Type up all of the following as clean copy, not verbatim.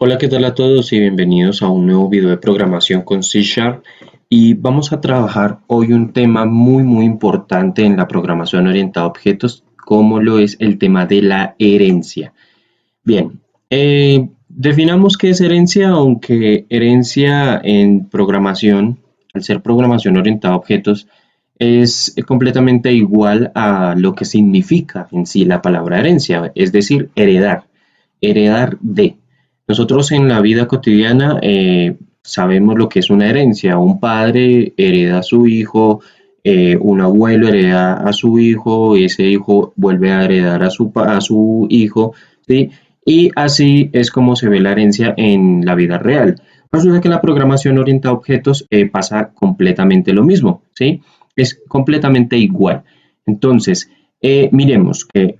Hola, ¿qué tal a todos y bienvenidos a un nuevo video de programación con C Sharp? Y vamos a trabajar hoy un tema muy importante en la programación orientada a objetos, como lo es el tema de la herencia. Bien, definamos qué es herencia, aunque herencia en programación, al ser programación orientada a objetos, es completamente igual a lo que significa en sí la palabra herencia, es decir, heredar de. Nosotros en la vida cotidiana sabemos lo que es una herencia. Un padre hereda a su hijo, un abuelo hereda a su hijo, ese hijo vuelve a heredar a su hijo, ¿sí? Y así es como se ve la herencia en la vida real. Resulta que en la programación orientada a objetos pasa completamente lo mismo, ¿sí? Es completamente igual. Entonces, miremos que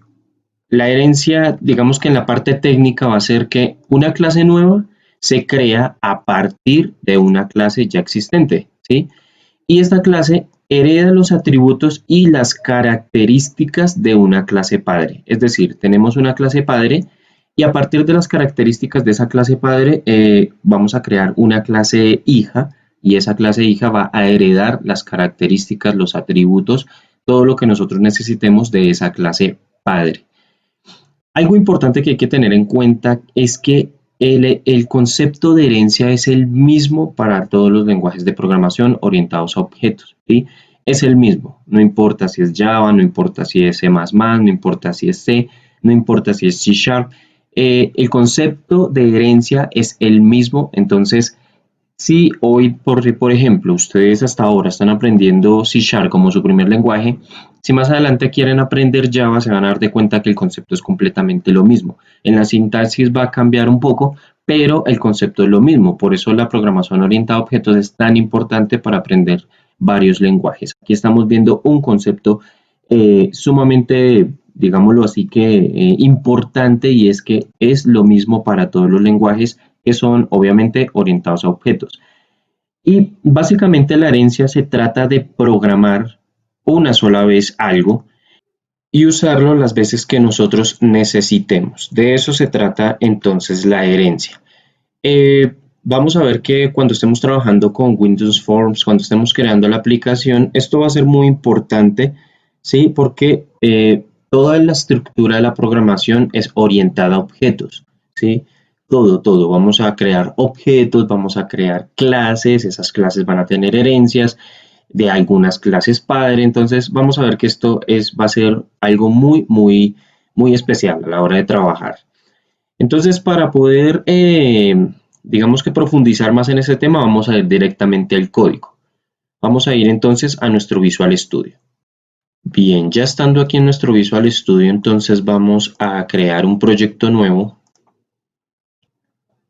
la herencia, digamos que en la parte técnica va a ser que una clase nueva se crea a partir de una clase ya existente, ¿sí? Y esta clase hereda los atributos y las características de una clase padre. Es decir, tenemos una clase padre y a partir de las características de esa clase padre vamos a crear una clase hija y esa clase hija va a heredar las características, los atributos, todo lo que nosotros necesitemos de esa clase padre. Algo importante que hay que tener en cuenta es que el concepto de herencia es el mismo para todos los lenguajes de programación orientados a objetos, ¿sí? Es el mismo, no importa si es Java, no importa si es C++, no importa si es C, no importa si es C Sharp, el concepto de herencia es el mismo, entonces si hoy, por ejemplo, ustedes hasta ahora están aprendiendo C Sharp como su primer lenguaje, si más adelante quieren aprender Java, se van a dar de cuenta que el concepto es completamente lo mismo. En la sintaxis va a cambiar un poco, pero el concepto es lo mismo. Por eso la programación orientada a objetos es tan importante para aprender varios lenguajes. Aquí estamos viendo un concepto sumamente, digámoslo así, que importante, y es que es lo mismo para todos los lenguajes que son obviamente orientados a objetos. Y básicamente la herencia se trata de programar una sola vez algo y usarlo las veces que nosotros necesitemos. De eso se trata entonces la herencia. Vamos a ver que cuando estemos trabajando con Windows Forms, cuando estemos creando la aplicación, esto va a ser muy importante, ¿sí? Porque toda la estructura de la programación es orientada a objetos, ¿sí? Todo. Vamos a crear objetos, vamos a crear clases, esas clases van a tener herencias de algunas clases padre, entonces vamos a ver que va a ser algo muy especial a la hora de trabajar. Entonces, para poder, digamos que profundizar más en ese tema, vamos a ir directamente al código. Vamos a ir entonces a nuestro Visual Studio. Bien, ya estando aquí en nuestro Visual Studio, entonces vamos a crear un proyecto nuevo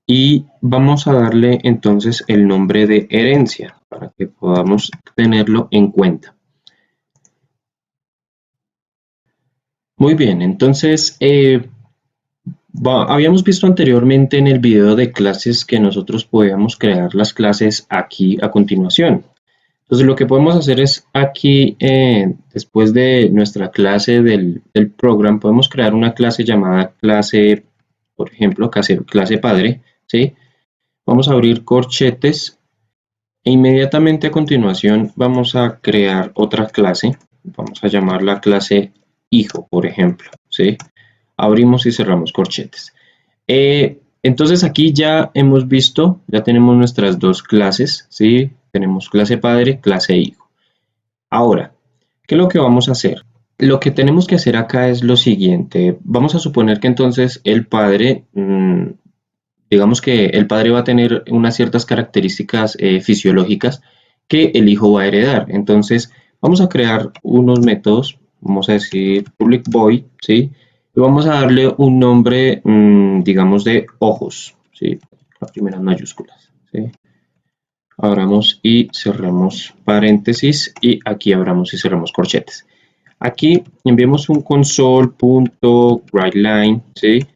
y vamos a darle entonces el nombre de herencia para que podamos tenerlo en cuenta. Muy bien, entonces habíamos visto anteriormente en el video de clases que nosotros podíamos crear las clases aquí a continuación. Entonces lo que podemos hacer es aquí, después de nuestra clase del program, podemos crear una clase llamada clase, por ejemplo, clase padre, ¿sí? Vamos a abrir corchetes e inmediatamente a continuación vamos a crear otra clase. Vamos a llamarla clase hijo, por ejemplo, ¿sí? Abrimos y cerramos corchetes. Entonces aquí ya hemos visto, ya tenemos nuestras dos clases, ¿sí? Tenemos clase padre, clase hijo. Ahora, ¿qué es lo que vamos a hacer? Lo que tenemos que hacer acá es lo siguiente. Vamos a suponer que entonces el padre, digamos que el padre va a tener unas ciertas características fisiológicas que el hijo va a heredar. Entonces, vamos a crear unos métodos, vamos a decir public void, ¿sí? Y vamos a darle un nombre, digamos, de ojos, ¿sí? Las primeras mayúsculas, ¿sí? Abramos y cerramos paréntesis y aquí abramos y cerramos corchetes. Aquí enviamos un console.writeLine, ¿sí?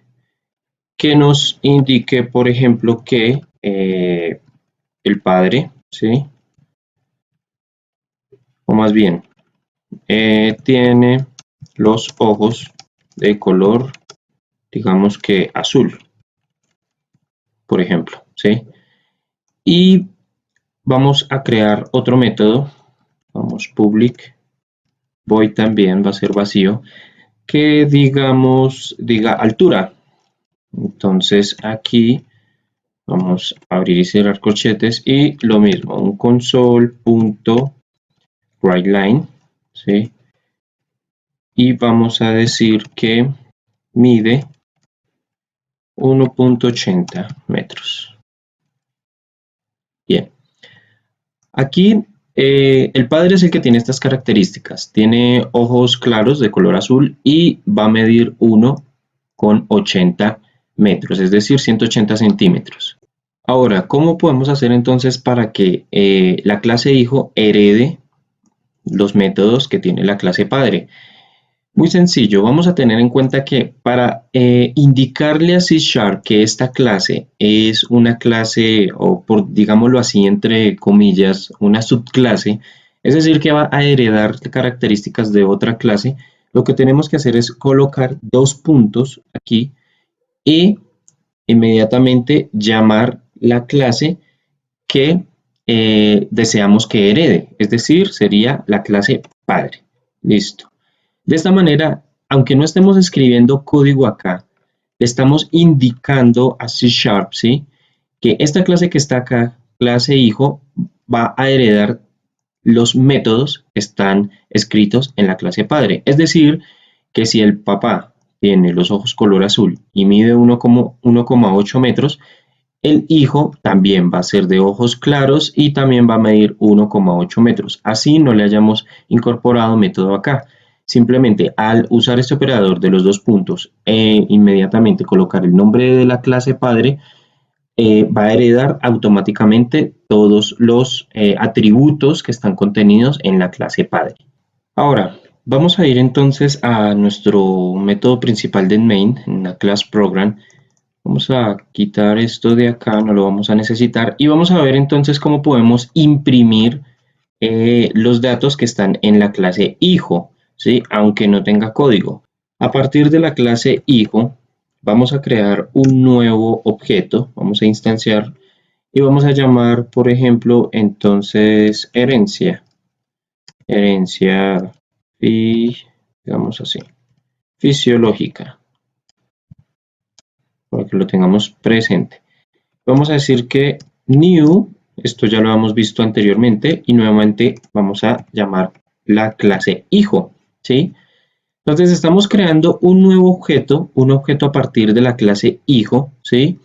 Que nos indique, por ejemplo, que el padre, ¿sí? O más bien, tiene los ojos de color, digamos que azul, por ejemplo, ¿sí? Y vamos a crear otro método, vamos public void también va a ser vacío, que digamos, diga altura. Entonces aquí vamos a abrir y cerrar corchetes y lo mismo, un console.writeLine, ¿sí? Y vamos a decir que mide 1.80 metros. Bien, aquí el padre es el que tiene estas características. Tiene ojos claros de color azul y va a medir 1,80 metros, es decir, 180 centímetros. Ahora, ¿cómo podemos hacer entonces para que la clase hijo herede los métodos que tiene la clase padre? Muy sencillo, vamos a tener en cuenta que para indicarle a C# que esta clase es una clase, o por digámoslo así, entre comillas, una subclase, es decir, que va a heredar características de otra clase, lo que tenemos que hacer es colocar dos puntos aquí y inmediatamente llamar la clase que deseamos que herede, es decir, sería la clase padre. Listo. De esta manera, aunque no estemos escribiendo código acá, le estamos indicando a C#, ¿sí? Que esta clase que está acá, clase hijo, va a heredar los métodos que están escritos en la clase padre. Es decir, que si el papá tiene los ojos color azul y mide 1,8 metros, el hijo también va a ser de ojos claros y también va a medir 1,8 metros. Así no le hayamos incorporado método acá. Simplemente al usar este operador de los dos puntos e inmediatamente colocar el nombre de la clase padre, va a heredar automáticamente todos los atributos que están contenidos en la clase padre. Ahora, vamos a ir entonces a nuestro método principal de main, en la class program. Vamos a quitar esto de acá, no lo vamos a necesitar. Y vamos a ver entonces cómo podemos imprimir los datos que están en la clase hijo, ¿sí? Aunque no tenga código. A partir de la clase hijo, vamos a crear un nuevo objeto. Vamos a instanciar y vamos a llamar, por ejemplo, entonces herencia. Herencia, digamos así, fisiológica, para que lo tengamos presente. Vamos a decir que new, esto ya lo hemos visto anteriormente, y nuevamente vamos a llamar la clase hijo, ¿sí? Entonces estamos creando un nuevo objeto, un objeto a partir de la clase hijo, ¿sí?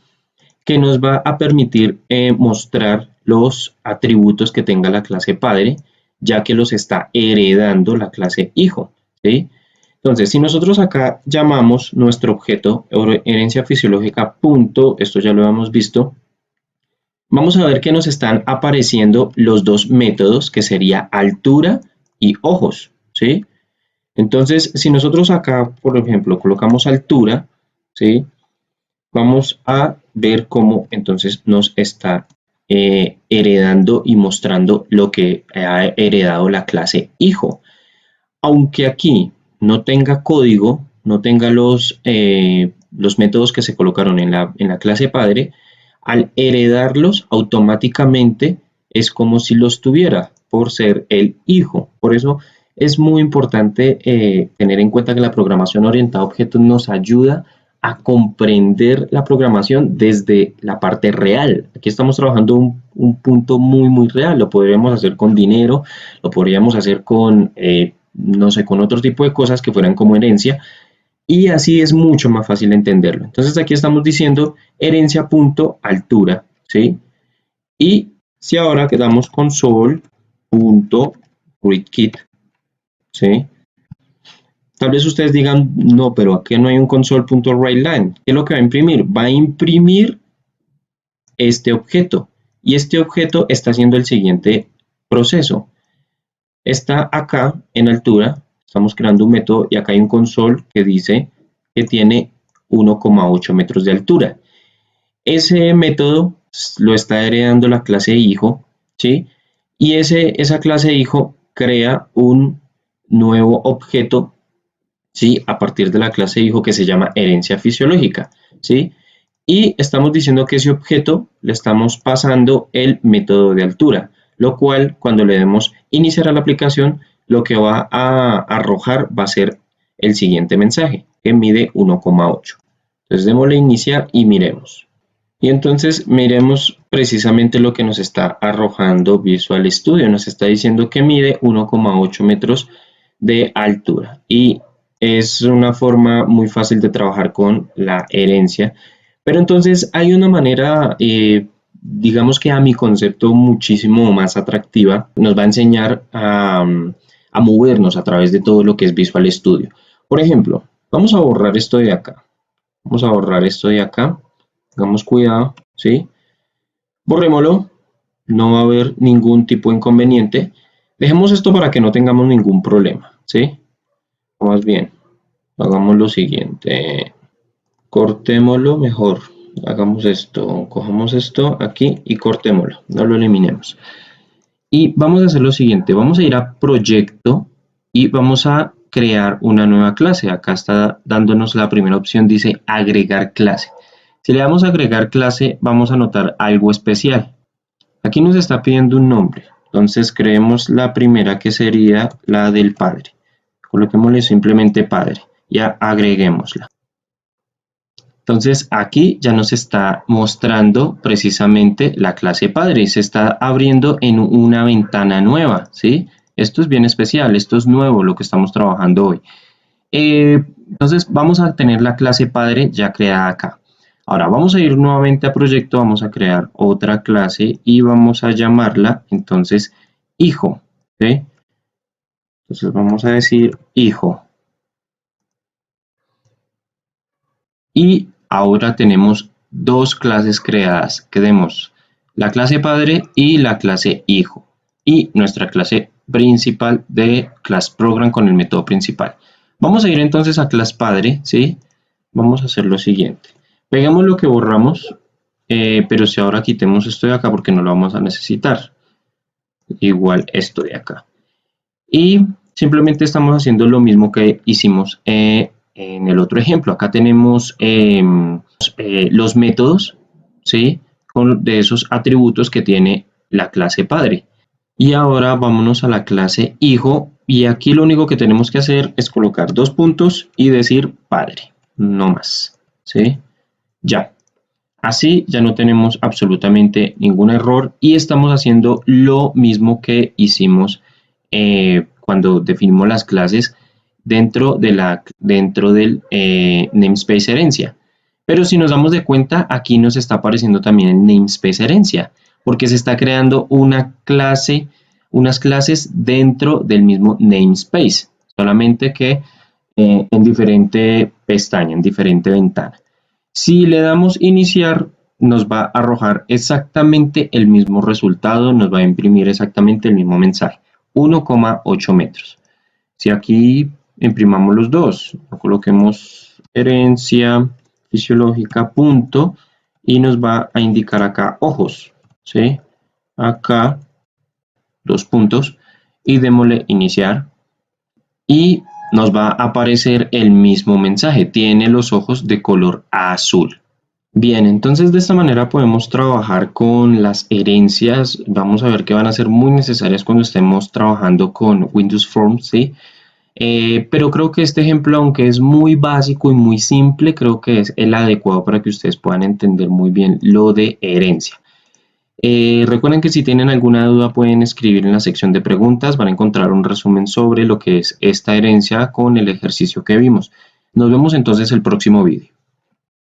Que nos va a permitir mostrar los atributos que tenga la clase padre, ya que los está heredando la clase hijo, ¿sí? Entonces, si nosotros acá llamamos nuestro objeto herencia fisiológica punto, esto ya lo hemos visto, vamos a ver que nos están apareciendo los dos métodos, que sería altura y ojos, ¿sí? Entonces, si nosotros acá, por ejemplo, colocamos altura, ¿sí? Vamos a ver cómo entonces nos está heredando y mostrando lo que ha heredado la clase hijo. Aunque aquí no tenga código, no tenga los métodos que se colocaron en la clase padre, al heredarlos automáticamente es como si los tuviera por ser el hijo. Por eso es muy importante tener en cuenta que la programación orientada a objetos nos ayuda a comprender la programación desde la parte real. Aquí estamos trabajando un punto muy real. Lo podríamos hacer con dinero, lo podríamos hacer con, no sé, con otro tipo de cosas que fueran como herencia, y así es mucho más fácil entenderlo. Entonces aquí estamos diciendo herencia.altura, ¿sí? Y si ahora quedamos console.readKit, ¿sí? Tal vez ustedes digan, no, pero aquí no hay un console.writeLine. ¿Qué es lo que va a imprimir? Va a imprimir este objeto. Y este objeto está haciendo el siguiente proceso. Está acá en altura, estamos creando un método y acá hay un console que dice que tiene 1,8 metros de altura. Ese método lo está heredando la clase hijo, ¿sí? Y esa clase hijo crea un nuevo objeto, ¿sí? A partir de la clase hijo que se llama herencia fisiológica, ¿sí? y estamos diciendo que ese objeto le estamos pasando el método de altura, lo cual cuando le demos iniciar a la aplicación, lo que va a arrojar va a ser el siguiente mensaje, que mide 1,8. Entonces démosle iniciar y miremos. Y entonces miremos precisamente lo que nos está arrojando Visual Studio. Nos está diciendo que mide 1,8 metros de altura. Y es una forma muy fácil de trabajar con la herencia. Pero entonces hay una manera, digamos que a mi concepto muchísimo más atractiva. Nos va a enseñar a movernos a través de todo lo que es Visual Studio. Por ejemplo, vamos a borrar esto de acá. Vamos a borrar esto de acá. Tengamos cuidado, ¿sí? Borrémoslo. No va a haber ningún tipo de inconveniente. Dejemos esto para que no tengamos ningún problema, ¿sí? O más bien, hagamos lo siguiente. Cortémoslo mejor. Hagamos esto. Cojamos esto aquí y cortémoslo. No lo eliminemos. Y vamos a hacer lo siguiente. Vamos a ir a Proyecto y vamos a crear una nueva clase. Acá está dándonos la primera opción. Dice Agregar clase. Si le damos a agregar clase, vamos a notar algo especial. Aquí nos está pidiendo un nombre. Entonces creemos la primera que sería la del padre. Coloquémosle simplemente padre y agreguémosla. Entonces aquí ya nos está mostrando precisamente la clase padre y se está abriendo en una ventana nueva, ¿sí? Esto es bien especial, esto es nuevo lo que estamos trabajando hoy. Entonces vamos a tener la clase padre ya creada acá. Ahora vamos a ir nuevamente a proyecto, vamos a crear otra clase y vamos a llamarla entonces hijo, ¿sí? Entonces vamos a decir hijo. Y ahora tenemos dos clases creadas. Tenemos la clase padre y la clase hijo. Y nuestra clase principal de class program con el método principal. Vamos a ir entonces a class padre, ¿sí? Vamos a hacer lo siguiente. Pegamos lo que borramos, pero si ahora quitemos esto de acá porque no lo vamos a necesitar. Igual esto de acá. Y simplemente estamos haciendo lo mismo que hicimos en el otro ejemplo. Acá tenemos los métodos, ¿sí? De esos atributos que tiene la clase padre. Y ahora vámonos a la clase hijo y aquí lo único que tenemos que hacer es colocar dos puntos y decir padre, no más, ¿sí? Ya. Así ya no tenemos absolutamente ningún error y estamos haciendo lo mismo que hicimos cuando definimos las clases dentro del namespace herencia. Pero si nos damos de cuenta, aquí nos está apareciendo también el namespace herencia, porque se está creando unas clases dentro del mismo namespace, solamente que en diferente pestaña, en diferente ventana. Si le damos iniciar, nos va a arrojar exactamente el mismo resultado, nos va a imprimir exactamente el mismo mensaje, 1,8 metros. Si aquí imprimamos los dos, coloquemos herencia fisiológica punto y nos va a indicar acá ojos, ¿sí? Acá dos puntos y démosle iniciar y nos va a aparecer el mismo mensaje, tiene los ojos de color azul. Bien, entonces de esta manera podemos trabajar con las herencias. Vamos a ver que van a ser muy necesarias cuando estemos trabajando con Windows Forms, ¿sí? Pero creo que este ejemplo, aunque es muy básico y muy simple, creo que es el adecuado para que ustedes puedan entender muy bien lo de herencia. Recuerden que si tienen alguna duda pueden escribir en la sección de preguntas, van a encontrar un resumen sobre lo que es esta herencia con el ejercicio que vimos. Nos vemos entonces el próximo vídeo.